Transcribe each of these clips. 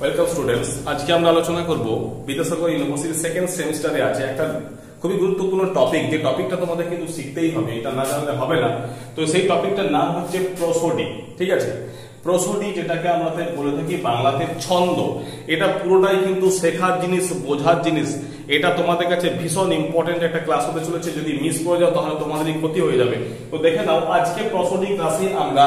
Welcome students. আজকে আমরা আলোচনা করব বিদ্যাসাগর ইউনিভার্সিটির সেকেন্ড সেমিস্টারে আছে একটা খুবই গুরুত্বপূর্ণ টপিক, যে টপিকটা তোমাদের কিন্তু শিখতেই হবে, এটা না জানলে হবে না। তো সেই টপিকটার নাম হচ্ছে প্রোসোডি। ঠিক আছে, প্রোসোডি যেটাকে আমরা বলে থাকি বাংলাতে ছন্দ। এটা পুরোটাই কিন্তু শেখার জিনিস, বোঝার জিনিস। এটা তোমাদের কাছে ভীষণ ইম্পর্টেন্ট একটা ক্লাস হতে চলেছে। যদি মিস করে যাও তাহলে তোমাদেরই ক্ষতি হয়ে যাবে। তো দেখে নাও আজকে প্রোসোডি ক্লাসে আমরা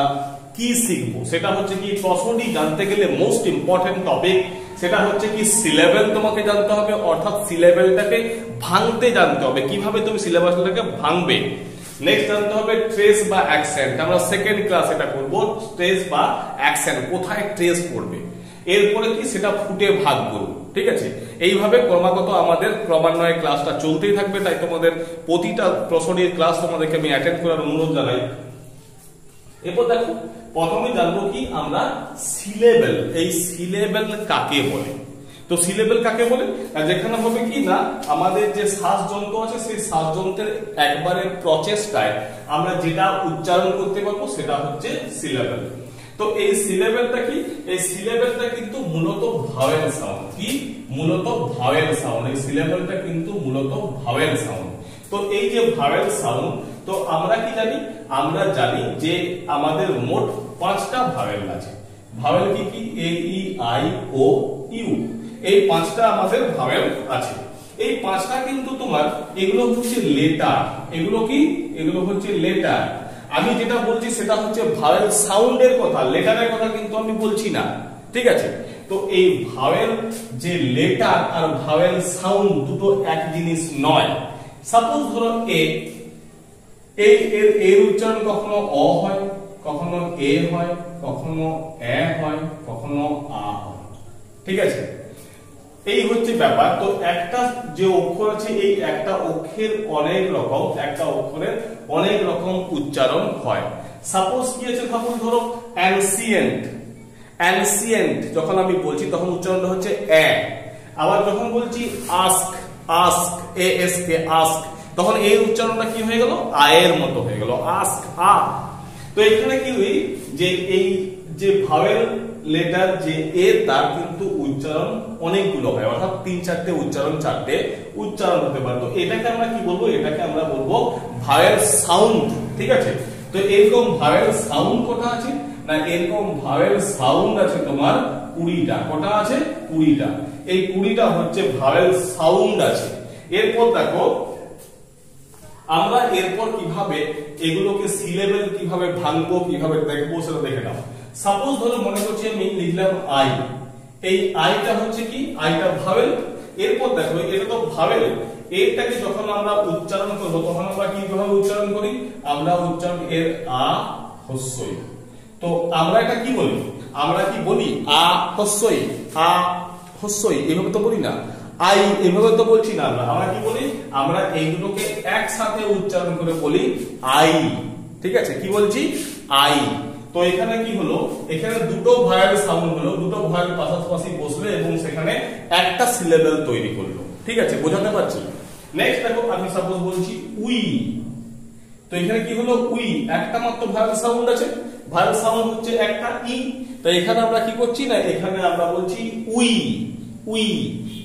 কি শিখবো। সেটা হচ্ছে কি, প্রোসোডি জানতে গেলে মোস্ট ইম্পর্টেন্ট টপিক সেটা হচ্ছে কি সিলেবেল তোমাকে জানতে হবে, অর্থাৎ সিলেবেলটাকে ভাঙতে জানতে হবে, কিভাবে তুমি সিলেবাসটাকে ভাঙবে। নেক্সট জানতে হবে ট্রেস বা অ্যাকসেন্ট। আমরা সেকেন্ড ক্লাস এটা করব, ট্রেস বা অ্যাকসেন্ট, কোথায় ট্রেস পড়বে। এরপরে কি সেটা ফুটে ভাগ করব। ঠিক আছে, এইভাবে ক্রমাগত আমাদের ক্রমান্বয়ে ক্লাসটা চলতেই থাকবে। তাই তোমাদের প্রতিটা প্রোসোডির ক্লাস তোমাদেরকে আমি অ্যাটেন্ড করার অনুরোধ জানাই। এরপর দেখো, প্রথমে জানবো কি আমরা সিলেবেল। এই সিলেবেল কাকে বলে? তো সিলেবেল কাকে বলে, যেখানে হবে কি না আমাদের যে শ্বাসযন্ত্র আছে সেই শ্বাসযন্ত্রের একবারে প্রচেষ্টায় আমরা যেটা উচ্চারণ করতে পারবো সেটা হচ্ছে সিলেবেল। তো এই সিলেবেলটা কি, এই সিলেবেলটা কিন্তু মূলত ভাওয়েল সাউন্ড। কি মূলত ভাওয়েল সাউন্ড, এই সিলেবেলটা কিন্তু মূলত ভাওয়েল সাউন্ড। তো এই যে ভাওয়েল সাউন্ড, তো আমরা কি জানি, আমরা জানি যে আমাদের মোট 5টা ভাওয়েল আছে। ভাওয়েল কি কি? এ, ই, আই, ও, ইউ। এই 5টা আমাদের ভাওয়েল আছে। এই 5টা কিন্তু তোমার এগুলো হচ্ছে লেটার। এগুলো কি? এগুলো হচ্ছে লেটার। আমি যেটা বলছি সেটা হচ্ছে ভাওয়েল সাউন্ডের কথা, লেটারের কথা কিন্তু আমি বলছি না। ঠিক আছে, তো এই ভাওয়েল যে লেটার আর ভাওয়েল সাউন্ড দুটো এক জিনিস নয়। সাপোজ ধরো এর উচ্চারণ কখনো অ হয়, কখনো এ হয়, কখনো এ হয়, কখনো আ হয়। ঠিক আছে, এই হচ্ছে ব্যাপার। তো একটা যে অক্ষর আছে, এই একটা অক্ষরের অনেক রকম, একটা অক্ষরের অনেক রকম উচ্চারণ হয়। সাপোজ কি আছে, সাপোজ ধরো অ্যানসিয়েন্ট। অ্যানসিয়েন্ট যখন আমি বলছি তখন উচ্চারণটা হচ্ছে এ। আবার যখন বলছি ask, ask, A S K, ask, তখন এই উচ্চারণটা কি হয়ে গেল? আয়ের মতো হয়ে গেল, আস্ক, আ। তো এখানে কি হই, যে এই যে ভাওয়েল লেটার যে এ, তার কিন্তু উচ্চারণ অনেকগুলো হয়, অর্থাৎ 3-4টে উচ্চারণ, 4টে উচ্চারণ হতে পারে। তো এটাকে আমরা কি বলবো? এটাকে আমরা বলবো ভাওয়েল সাউন্ড। ঠিক আছে, তো এরকম ভাওয়েল সাউন্ড কটা আছে না, এরকম ভাওয়েল সাউন্ড আছে তোমার 20টা। কটা আছে? 20টা। এই 20টা হচ্ছে ভাওয়েল সাউন্ড আছে। এরপর দেখো আমরা এরপর কিভাবে এগুলোকে সিলেবেল কিভাবে ভাঙবো, কিভাবে দেখবো সেটা দেখে নাও। সাপোজ ধরো মনে করছি আমি লিখলাম আই। এই আইটা হচ্ছে কি? আইটা ভাওয়েল। এরপর দেখো এটা তো ভাওয়েল, এটাকে যখন আমরা উচ্চারণ করব তখন আমরা কিভাবে উচ্চারণ করি? আমরা উচ্চারণ এর আ হস্যই। তো আমরা এটা কি বলি? আমরা কি বলি আ হস্যই, আ হস্যই, এভাবে তো বলি না। আই এভাবে তো বলছি না। আমরা কি বলি? আমরা এইগুলোকে একসাথে উচ্চারণ করে বলি আই। ঠিক আছে, কি বলছি? আই। তো এখানে কি হলো, এখানে দুটো ভাওয়েল সাউন্ড হলো, দুটো ভাওয়েল পাশাপাশি বসলো এবং সেখানে একটা সিলেবেল তৈরি করলো। ঠিক আছে, বোঝাতে পারছি? নেক্সট দেখো, আমি সাপোজ বলছি উই। তো এখানে কি হলো? উই, একটা মাত্র ভাওয়েল সাউন্ড আছে, ভাওয়েল সাউন্ড হচ্ছে একটা ই। তো এখানে আমরা কি করছি না, এখানে আমরা বলছি উই, উই।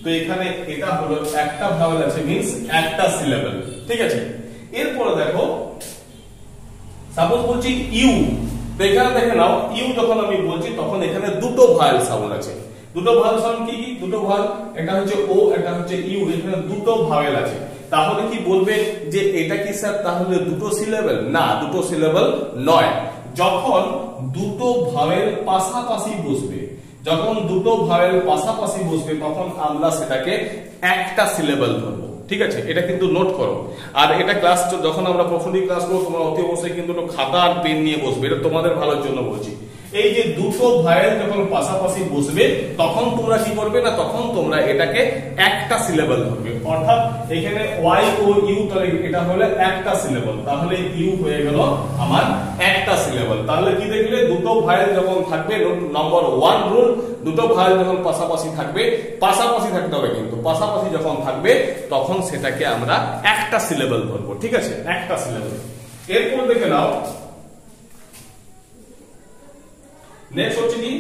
তো এখানে এটা হলো একটা ভাওয়েল আছে, মিন্স একটা সিলেবেল। ঠিক আছে, এরপরে দেখো সাপোজ বলছি ইউ। তো এখানে দেখে নাও, ইউ যখন আমি বলছি তখন এখানে দুটো ভাওয়েল সাউন্ড আছে। দুটো ভাওয়েল সাউন্ড কি কি? দুটো ভাওয়েল, এটা হচ্ছে ও, এটা হচ্ছে ইউ। এখানে দুটো ভাওয়েল আছে। তাহলে কি বলবে যে এটা কি স্যার তাহলে দুটো সিলেবেল? না, দুটো সিলেবেল নয়। যখন দুটো ভাওয়েল পাশাপাশি বসবে, যখন দুটো ভাওয়েল পাশাপাশি বসবে তখন আমরা সেটাকে একটা সিলেবেল ধরবো। ঠিক আছে, এটা কিন্তু নোট করো। আর এটা ক্লাস যখন আমরা প্রথমেই ক্লাস করবো, তোমরা অতি অবশ্যই কিন্তু খাতা আর পেন নিয়ে বসবে, এটা তোমাদের ভালোর জন্য বলছি। এই যে দুটো ভাওয়েল যখন পাশাপাশি বসবে তখন তোমরা কি করবে না, তখন তোমরা এটাকে একটা সিলেবেল ধরবে। অর্থাৎ এখানে ওয়াই ও ইউ, তাহলে এটা হলো একটা সিলেবেল, তাহলে ইউ হয়ে গেল আমার একটা সিলেবেল। তাহলে কি দেখলে, দুটো ভাওয়েল যখন থাকবে, নম্বর 1 রুল, দুটো ভাওয়েল যখন পাশাপাশি থাকবে, পাশাপাশি থাকতে হবে কিন্তু, পাশাপাশি যখন থাকবে তখন সেটাকে আমরা একটা সিলেবেল ধরবো। ঠিক আছে, একটা সিলেবেল। এরপর দেখে নাও নেক্সট হচ্ছে কি,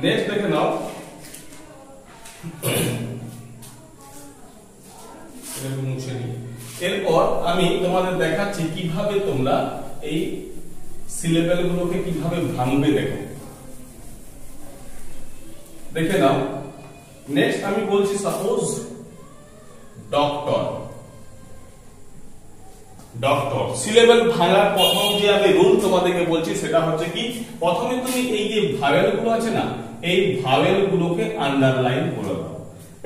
নেক্সট দেখে নাও আমি তোমাদের দেখাচ্ছি কিভাবে তোমরা এই সিলেবেল গুলোকে কিভাবে ভাঙবে দেখো, দেখে নাও। নেক্সট আমি বলছি সাপোজ ডক্টর। ডক্টর সিলেবেল ভাঙার প্রথম যে আমি রুল তোমাদেরকে বলছি সেটা হচ্ছে কি, প্রথমে তুমি এই যে ভাওয়েল গুলো আছে না, এই ভাওয়েল গুলোকে আন্ডারলাইন করে দাও।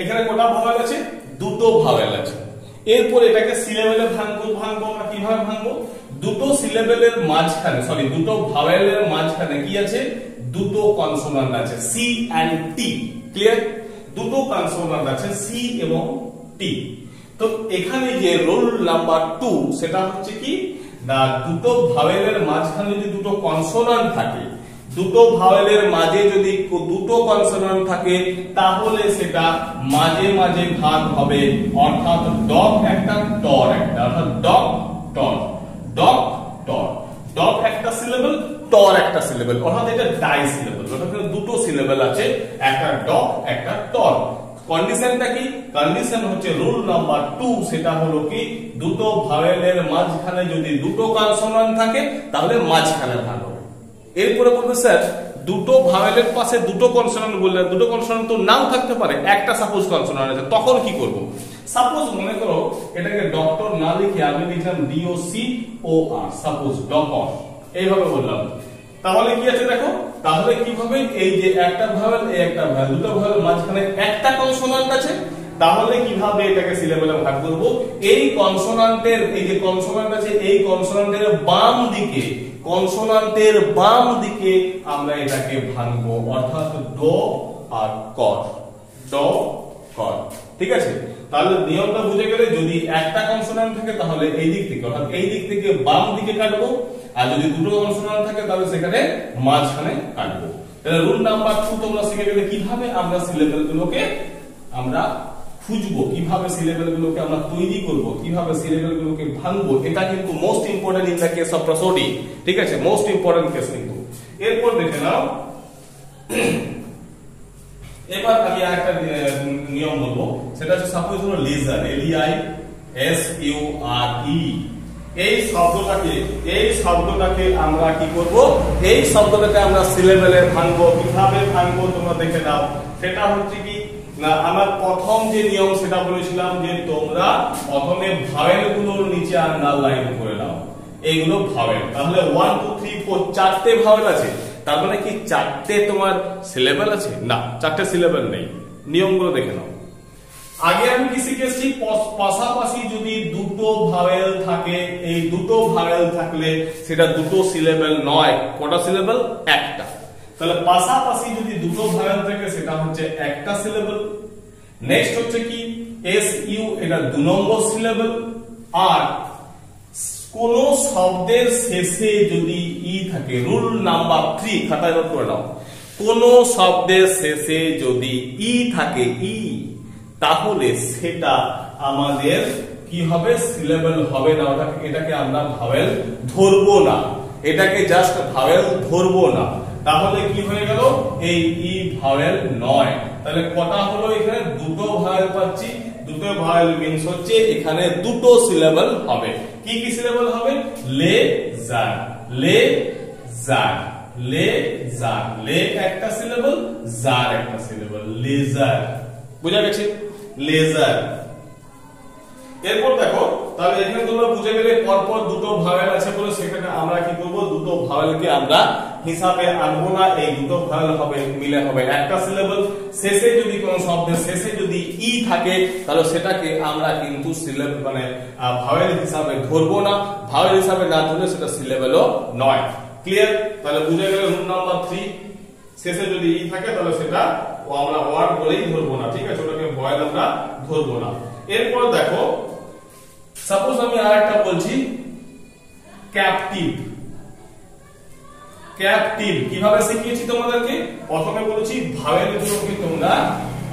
এখানে কটা ভাওয়েল আছে? দুটো ভাওয়েল আছে। এরপর এটাকে সিলেবেলে ভাঙবো আমরা কিভাবে ভাঙবো? দুটো সিলেবেলের মাঝখানে, সরি দুটো ভাওয়েলের মাঝখানে কি আছে? দুটো কনসোনান্ট আছে, সি এন্ড টি। ক্লিয়ার? দুটো কনসোনান্ট আছে, সি এবং টি। তো এখানে যে রুল নাম্বার 2 সেটা হচ্ছে কি, না দুটো ভাওয়েলের মাঝখানে যদি দুটো কনসোনান্ট থাকে, দুটো ভাওয়েলের মাঝে যদি দুটো কনসোনান্ট থাকে, তাহলে সেটা মাঝে মাঝে ভাগ হবে, অর্থাৎ ডক একটা টর একটা, অর্থাৎ ডক টর, ডক টর। ডক একটা সিলেবেল, টর একটা সিলেবেল, অর্থাৎ এটা ডাই সিলেবেল, অর্থাৎ দুটো সিলেবেল আছে, একটা ডক একটা টর। কন্ডিশনটা কি? কন্ডিশন হচ্ছে রুল নাম্বার 2, সেটা হলো কি, দুটো ভাওয়েলের মাঝখানে যদি দুটো কনসোনান্ট থাকে তাহলে মাঝখানে ভাগ হবে। এরপরে বলবে স্যার দুটো ভাওয়েলের পাশে দুটো কনসোনান্ট বললেন, দুটো কনসোনান্ট তো নাও থাকতে পারে, একটা সাপোজ কনসোনান্ট আছে, তখন কি করব? সাপোজ মনে করো এটাকে ডক্টর না লিখে আমি লিখলাম DOCOR, সাপোজ ডকর, এইভাবে বললাম। তাহলে কি আছে দেখো, তাহলে কিভাবে এই যে একটা ভাওয়েল এই একটা ভাওয়েল, দুটো ভাওয়েল মাঝখানে একটা কনসোনান্ট আছে, তাহলে কিভাবে এটাকে সিলেবেলে ভাগ করব? এই কনসোনান্টের, এই যে কনসোনান্ট আছে এই কনসোনান্টের বাম দিকে, কনসোনান্টের বাম দিকে আমরা এটাকে ভাঙবো, অর্থাৎ ড আর কর, ড কর। ঠিক আছে? তাহলে নিয়মটা বুঝে গেলে, যদি একটা কনসোনান্ট থাকে তাহলে এই দিক থেকে, অর্থাৎ এই দিক থেকে বাম দিকে কাটবো, আর যদি দুটো কনসোনান্ট থাকে তাহলে সেখানে মাঝখানে কাটবো। তাহলে রুল নাম্বার 2 তোমরা শিখে গেলে কিভাবে আমরা সিলেবেল গুলোকে আমরা খুঁজবো, কিভাবে সিলেবেল গুলোকে আমরা তৈরি করব, কিভাবে সিলেবেল গুলোকে ভাঙবো। এটা কিন্তু most important in the case of prosody. ঠিক আছে? মোস্ট ইম্পর্টেন্ট কেস কিন্তু। এরপর দেখে নাও, এবার আমি আরেকটা নিয়ম বলবো, সেটা হচ্ছে সাপোজ হলো লেজার, LEISURE, এই শব্দটাকে আমরা কি করব? এই শব্দটাকে আমরা সিলেবেলে ভাঙবো। কিভাবে ভাঙবো তোমরা দেখে নাও। সেটা হচ্ছে কি, না আমার প্রথম যে নিয়ম সেটা বলেছিলাম যে তোমরা প্রথমে ভাওয়েল গুলোর নিচে আন্ডারলাইন করে নাও, এইগুলো ভাওয়েল। তাহলে 1 2 3 4 চারটে ভাওয়েল আছে, তার মানে কি চারটে তোমার সিলেবেল আছে? না, চারটে সিলেবেল নেই। নিয়মগুলো দেখে নাও। আগে আমি কি শিখেছি, পাশাপাশি যদি দুটো ভাওয়েল থাকে, এই দুটো ভাওয়েল থাকলে সেটা দুটো সিলেবেল নয়। কটা সিলেবেল? একটা। তাহলে পাশাপাশি যদি দুটো ভাওয়েল থাকে সেটা হচ্ছে একটা সিলেবেল। নেক্সট হচ্ছে কি, SU, এটা 2 নম্বর সিলেবেল। আর কোন শব্দের শেষে যদি ই থাকে, রুল নাম্বার 3 খাতায় নোট করে নাও, কোন শব্দের শেষে যদি ই থাকে, ই, তাহলে সেটা আমাদের কি হবে? সিলেবেল হবে না। এটাকে আমরা ভাওয়েল ধরবো না, এটাকে জাস্ট ভাওয়েল ধরবো না। তাহলে কি হয়ে গেল? এই ই ভাওয়েল নয়। তাহলে কটা হলো? এখানে দুটো ভাওয়েল পাচ্ছি। দুটো ভাওয়েল মিন্স হচ্ছে এখানে দুটো সিলেবেল হবে। কি কি সিলেবেল হবে? লে জার, লে জার, লে জার, লে একটা সিলেবেল, জার একটা সিলেবেল, লেজার। বুঝা গেছে? লেজার। এরপর দেখো, তাহলে এখানে তোমরা বুঝে গেলে পরপর দুটো ভাওয়েল আছে বলে সেখানে আমরা কি করব? দুটো ভাওয়েলকে আমরা হিসাবে আনবো না, এই দুটো ভাওয়েল হবে মিলে হবে একটা সিলেবেল। শেষে যদি কোন শব্দের শেষে যদি ই থাকে তাহলে সেটাকে আমরা কিন্তু সিলেবেল মানে ভাওয়েল হিসাবে ধরবো না। ভাওয়েল হিসাবে না ধরলে সেটা সিলেবেলও নয়। ক্লিয়ার? তাহলে বুঝে গেলে রুল নাম্বার 3, শেষে যদি ই থাকে তাহলে সেটা আমরা ওয়ার্ড বলেই ধরবো না। ঠিক আছে? ওটাকে ভয়েল আমরা ধরবো না। এরপর দেখো, সাপোজ আমি আরেকটা বলছি ক্যাপটিভ। ক্যাপটিভ কিভাবে শিখিয়েছি তোমাদেরকে? প্রথমে বলেছি ভাওয়েল গুলোকে তোমরা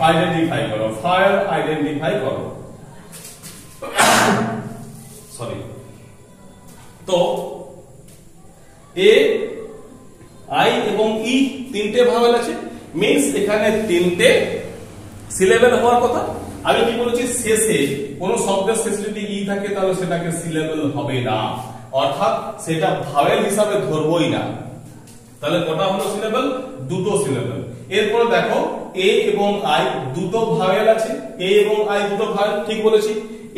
আইডেন্টিফাই করো, ভাওয়েল আইডেন্টিফাই করো। সরি, তো এ, আই এবং ই তিনটে ভাওয়েল আছে, মিন্স এখানে তিনটে সিলেবেল হওয়ার কথা। আমি কি বলেছি, শেষে কোন শব্দের শেষে যদি ই থাকে তাহলে সেটাকে সিলেবল হবে না, অর্থাৎ সেটা ভাওয়েল হিসাবে ধরবই না। তাহলে কটা হলো সিলেবল? দুটো সিলেবল। এরপর দেখো এ এবং আই দুটো ভাওয়েল আছে, এ এবং আই দুটো ভাওয়েল, ঠিক বলেছি।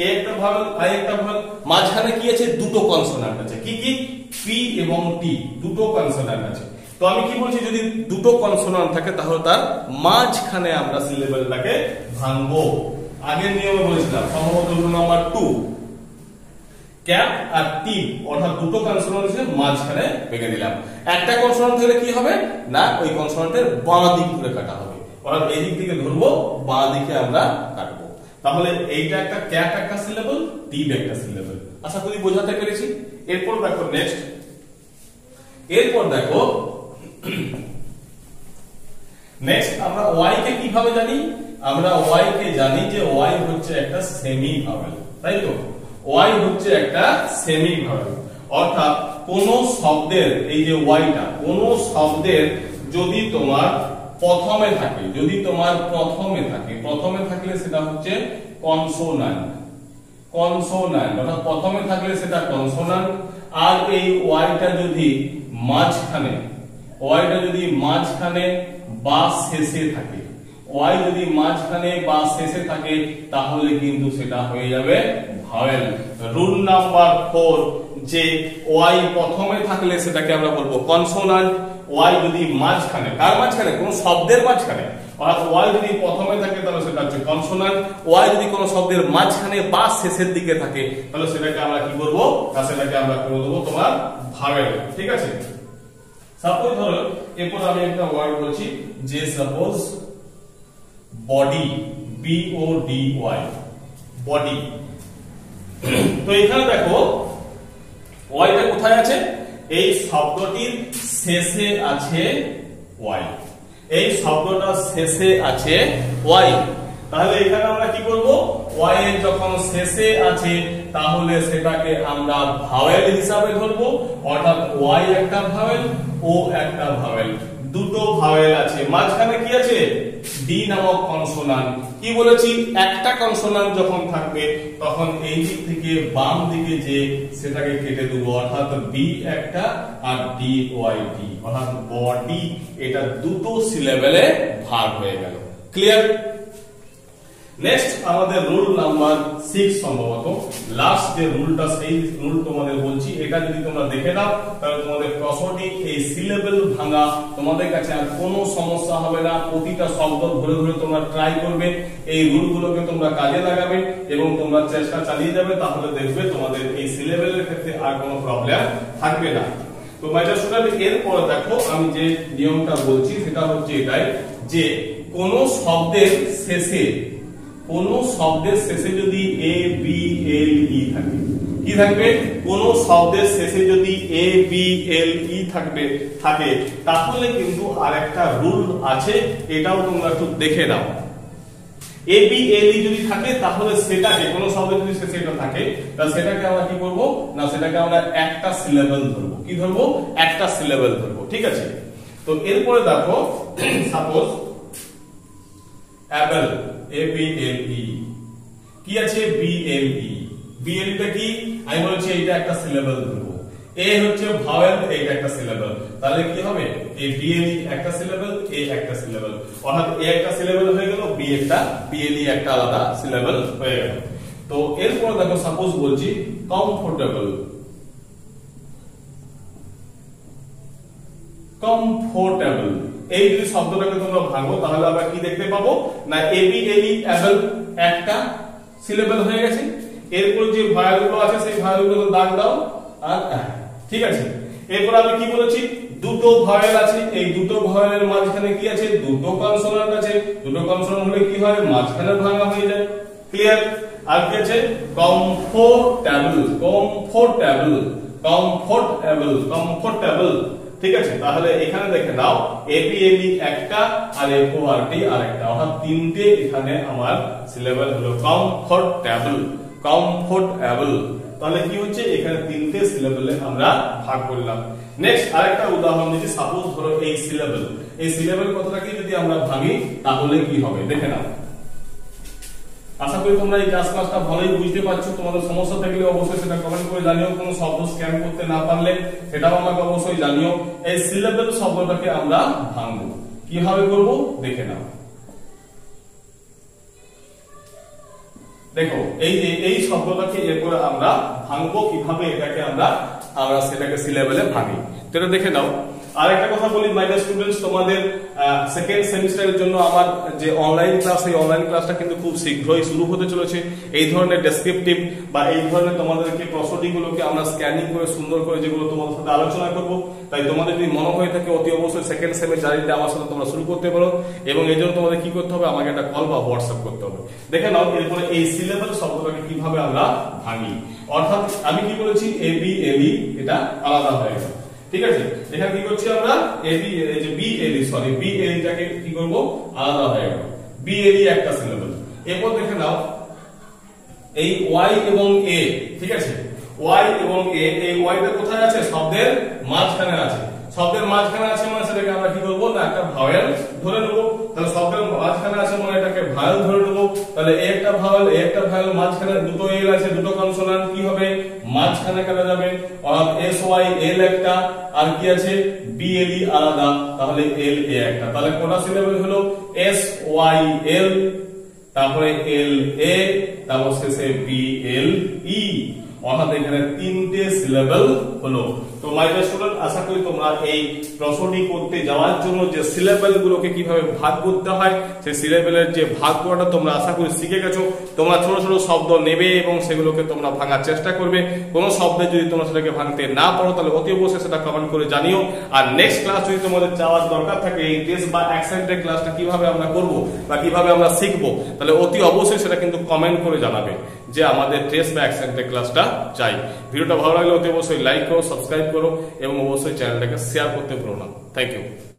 এ একটা ভাওয়েল, আই একটা ভাওয়েল, মাঝখানে কি আছে? দুটো কনসোনান্ট আছে। কি কি? পি এবং টি, দুটো কনসোনান্ট আছে। তো আমি কি বলছি, যদি দুটো কনসোনান্ট থাকে তাহলে তার মাঝখানে আমরা সিলেবলটাকে ভাঙবো। আগের নিয়মে বলেছিলাম, সম্ভবত রুল নাম্বার 2, ক্যাপ আর টিপ, অর্থাৎ দুটো কনসোনান্ট আছে, মাঝখানে ভেঙে দিলাম। একটা কনসোনান্ট ধরে কি হবে না, ওই কনসোনান্টের বাঁ দিক ধরে কাটা হবে, অর্থাৎ এই দিক থেকে ধরবো, বাঁ দিকে আমরা কাটবো। তাহলে এইটা একটা ক্যাপ একটা সিলেবল, টিপ একটা সিলেবল। আশা করি বোঝাতে পেরেছি। এরপর দেখো নেক্সট, এরপর দেখো নেক্সট আমরা ওয়াই কে কিভাবে জানি? আমরা ওয়াই কে জানি যে ওয়াই হচ্ছে একটা সেমি ভাওয়েল, তাই তো? ওয়াই হচ্ছে একটা সেমি ভাওয়েল, অর্থাৎ কোন শব্দের, এই যে ওয়াইটা, কোন শব্দের যদি তোমার প্রথমে থাকে, যদি তোমার প্রথমে থাকে, প্রথমে থাকলে সেটা হচ্ছে কনসোনান্ট, কনসোনান্ট, অর্থাৎ প্রথমে থাকলে সেটা কনসোনান্ট। আর এই ওয়াইটা যদি মাঝখানে, ওয়াইটা যদি মাঝখানে বা শেষে থাকে, ওয়াই যদি মাঝখানে বা শেষে থাকে তাহলে কিন্তু সেটা হয়ে যাবে ভাওয়েল। রুল নাম্বার 4, যে ওয়াই প্রথমে থাকলে সেটাকে আমরা বলবো কনসোনান্ট, ওয়াই যদি মাঝখানে, কার মাঝখানে? কোন শব্দের মাঝখানে, অর্থাৎ ওয়াই যদি প্রথমে থাকে তাহলে সেটা হচ্ছে কনসোনান্ট, ওয়াই যদি কোন শব্দের মাঝখানে বা শেষের দিকে থাকে তাহলে সেটাকে আমরা কি করব না, সেটাকে আমরা করে দেবো তোমার ভাওয়েল। ঠিক আছে? সাপোজ ধরো এরপর আমি একটা ওয়ার্ড বলছি, যে সাপোজ বডি, বি ও ডি ওয়াই, বডি। তো এখানে দেখো ওয়াইটা কোথায় আছে? এই শব্দটির শেষে আছে ওয়াই, এই শব্দটার শেষে আছে ওয়াই। তাহলে এখানে আমরা কি করব? ওয়াই এর যখন শেষে আছে তাহলে সেটাকে আমরা ভাওয়েল হিসাবে ধরবো, অর্থাৎ ওয়াই একটা ভাওয়েল, ও একটা ভাওয়েল, দুটো ভাওয়েল আছে। মাঝখানে কি আছে? ডি নামক কনসোনান্ট। কি বলেছি? একটা কনসোনান্ট যখন থাকবে তখন এই দিক থেকে বাম দিকে যে সেটাকে কেটে দেবো, অর্থাৎ বি একটা আর ডি ওয়াই ডি, অর্থাৎ বডি, এটা দুটো সিলেবেলে ভাগ হয়ে গেল। ক্লিয়ার? নেক্সট আমাদের রুল নাম্বার 6, সম্ভবত লাস্ট যে রুলটা, সেই রুল তোমাদের বলছি। এটা যদি তোমরা দেখে নাও তাহলে তোমাদের প্রসোডিক এই সিলেবল ভাঙা তোমাদের কাছে আর কোনো সমস্যা হবে না। প্রতিটা শব্দ ধরে ধরে তোমরা ট্রাই করবে, এই রুলগুলোকে তোমরা কাজে লাগাবে এবং তোমরা চেষ্টা চালিয়ে যাবে, তাহলে দেখবে তোমাদের এই সিলেবলের ক্ষেত্রে আর কোনো প্রবলেম থাকবে না। তো মাই ডিয়ার স্টুডেন্ট, এরপর দেখো আমি যে নিয়মটা বলছি সেটা হচ্ছে এটাই, যে কোন শব্দের শেষে, কোন শব্দের শেষে যদি এ বি এল ই থাকে, কি থাকবে? কোন শব্দের শেষে যদি এ বি এল ই থাকে তাহলে কিন্তু আরেকটা রুল আছে, এটাও তোমরা একটু দেখে নাও। এ বি এল ই যদি থাকে তাহলে সেটাকে, কোন শব্দের যদি শেষে এটা থাকে তাহলে সেটাকে আমরা কি করব না, সেটাকে আমরা একটা সিলেবল ধরবো। কি ধরবো? একটা সিলেবল ধরবো। ঠিক আছে? তো এরপরে দেখো suppose Apple, A B L ই, কি আছে? বি এল ই, বি এল টা কি? আমি বলছি এটা একটা সিলেবল ধরবো। এ হচ্ছে ভাওয়েল, এইটা একটা সিলেবল, তাহলে কি হবে? এ বি এল ই একটা সিলেবল, এ একটা সিলেবল, অর্থাৎ এ একটা সিলেবল হয়ে গেল, বি এল ই একটা আলাদা সিলেবল হয়ে গেল। তো এরপর দেখো সাপোজ বলছি কমফোর্টেবল, কমফোর্টেবল, এই যদি শব্দটাকে তোমরা ভাঙো তাহলে আমরা কি দেখতে পাবো না, A B L E able একটা সিলেবল হয়ে গেছে। এরপর যে ভায়ালগুলো আছে সেই ভায়ালগুলো দাগ দাও আর ঠিক আছে। এরপর আমি কি বলেছি? দুটো ভায়াল আছে, এই দুটো ভায়ালের মাঝখানে কি আছে? দুটো কনসোনান্ট আছে। দুটো কনসোনান্ট হলে কি হয়? মাঝখানে ভাঙা হয়ে যায়। ক্লিয়ার? আর কি আছে? Comfortable, comfortable, comfortable, comfortable. ঠিক আছে? তাহলে এখানে দেখে নাও এপিএলই একটা আর এফওআরটি আরেকটা, অর্থাৎ তিনটে এখানে আমার সিলেবল হলো কমফোর্টেবল, কমফোর্টেবল। তাহলে কি হচ্ছে? এখানে তিনটে সিলেবলে আমরা ভাগ করলাম। নেক্সট আরেকটা উদাহরণ দিচ্ছি। সাপোজ ধরো এই সিলেবল, এই সিলেবল কথাটাকে যদি আমরা ভাঙি তাহলে কি হবে দেখে নাও। আশা করি তোমরা এই ক্লাসটা ভালোই বুঝতে পারছো। তোমাদের সমস্যা থাকলে অবশ্যই সেটা কমেন্ট করে জানিও। কোনো শব্দ স্ক্যান করতে না পারলে সেটাও আমাকে অবশ্যই জানিও। এই সিলেবল শব্দটাকে আমরা ভাঙবো, কিভাবে করব দেখে নাও। দেখো এই যে এই শব্দটাকে এরপরে আমরা ভাঙবো কিভাবে, এটাকে আমরা সেটাকে সিলেবলে ভাঙি, তো এটা দেখে নাও। আর একটা কথা বলি মাই ডিয়ার স্টুডেন্টস, তোমাদের সেকেন্ড সেমিস্টারের জন্য আমার যে অনলাইন ক্লাস, এই অনলাইন ক্লাসটা কিন্তু খুব শীঘ্রই শুরু হতে চলেছে। এই ধরনের ডেসক্রিপটিভ বা এই ধরনের তোমাদেরকে প্রশ্নটিগুলোকে আমরা স্ক্যানিং করে সুন্দর করে যেগুলো তোমাদের সাথে আলোচনা করব। তাই তোমাদের যদি মনে হয়ে থাকে অতি অবশ্যই সেকেন্ড সেমের জার্নিটা আমার সাথে তোমরা শুরু করতে পারো, এবং এই জন্য তোমাদের কি করতে হবে, আমাকে একটা কল বা হোয়াটসঅ্যাপ করতে হবে। দেখে নাও এরপরে এই সিলেবল শব্দটাকে কিভাবে আমরা ভাঙি। অর্থাৎ আমি কি বলেছি, এ বি এল ই এটা আলাদা হয়ে গেল, ঠিক আছে। এখানে কি করছি আমরা, এবি এই যে বিএলই সরি বিএলটাকে কি করব, আলাদা হয়ে গেল, বিএলই একটা সিলেবল। এরপর দেখে নাও এই ওয়াই এবং এ, ঠিক আছে, ওয়াই এবং এ, এই ওয়াইটা কোথায় আছে, শব্দের মাঝখানে আছে। শব্দের মাঝখানে আছে মানে সেটাকে আমরা কি করব না, একটা ভাওয়েল ধরে নেব। তাহলে শব্দের মাঝখানে আছে মানে এটাকে ভাওয়েল ধরে নেব। তাহলে এ একটা ভাওয়েল, এ একটা ভাওয়েল, মাঝখানে দুটো এল আছে, দুটো কনসোনান্ট, কি হবে মাঝখানে কেটে যাবে। আর এস ওয়াই এল একটা, আর কি আছে বিএলই আলাদা, তাহলে এল এ একটা। তাহলে কোনটা সিলেবল হলো, এস ওয়াই এল, তারপরে এল এ, তারপর শেষে বিএল ই। অর্থাৎ এখানে তিনটে সিলেবল হলো। তো মাই ডিয়ার স্টুডেন্ট, আশা করি তোমরা এই প্রশ্নটি করতে যাওয়ার জন্য যে সিলেবল গুলোকে কিভাবে ভাগ করতে হয়, সেই সিলেবলের যে ভাগ করাটা তোমরা আশা করি শিখে গেছো। তোমরা ছোট ছোট শব্দ নেবে এবং সেগুলোকে তোমরা ভাঙার চেষ্টা করবে। কোনো শব্দে যদি তোমরা সেটাকে ভাঙতে না পারো তাহলে অতি অবশ্যই সেটা কমেন্ট করে জানিও। আর নেক্সট ক্লাস যদি তোমাদের চাওয়ার দরকার থাকে, এই টেস্ট বা অ্যাকসেন্টের ক্লাসটা কিভাবে আমরা করব বা কিভাবে আমরা শিখবো, তাহলে অতি অবশ্যই সেটা কিন্তু কমেন্ট করে জানাবে যে আমাদের টেস্ট বা অ্যাকসেন্টের ক্লাসটা চাই। ভিডিওটা ভালো লাগলে অতি অবশ্যই লাইক করো, সাবস্ক্রাইব করো এবং অবশ্যই চ্যানেলটাকে শেয়ার করতে ভুলো না। Thank you.